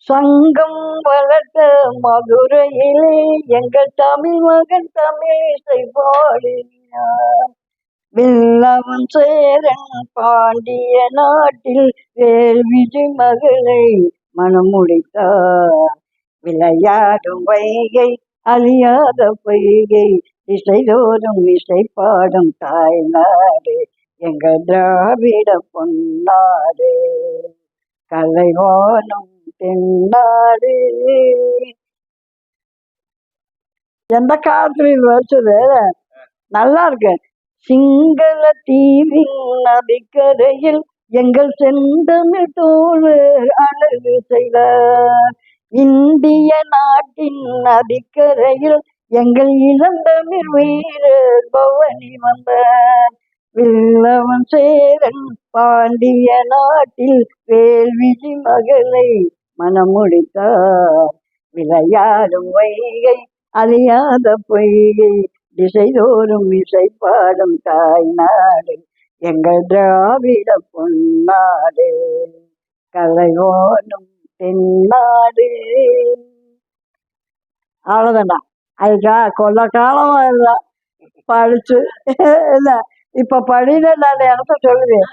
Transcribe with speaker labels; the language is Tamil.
Speaker 1: சங்கம் வளர்த்த மதுரையிலே எங்கள் தமிழ் மகன் தமிழை பாடினார். வெள்ளவன் சேரன் பாண்டிய நாட்டில் வேள்விஜி மகளை மனம் முடித்தார். விளையாடும் வைகை அழியாத பொய்கை இசைதோறும் இசை பாடும் தாய்நாடு எங்கள் திராவிட பொன்னாடு கலைவானும் தென்னாடு. எந்த காலத்துலயும் வச்சது நல்லா இருக்கு. சிங்கள தீவின் நதிக்கரையில் எங்கள் செந்தமிழ் தோழர் அழகு செய்தார். இந்திய நாட்டின் நதிக்கரையில் எங்கள் இளந்தமிழ் வீரர் பவனி வந்தார். வில்லவன் சேரன் பாண்டிய நாட்டில் வேள்விஜி மகளை மனம் முடித்தார். விளையாடும் வைகை அழியாத பொய்கை திசைதோறும் இசை பாடும் தாய்நாடு எங்கள் திராவிட பொன்னாடு கலைவோனும் தென்னாடு. அவ்வளவுதான்டா. அதுக்கா கொல்ல காலமா இல்லை படிச்சு இல்லை இப்ப படின நான் இடத்த சொல்லுவேன்.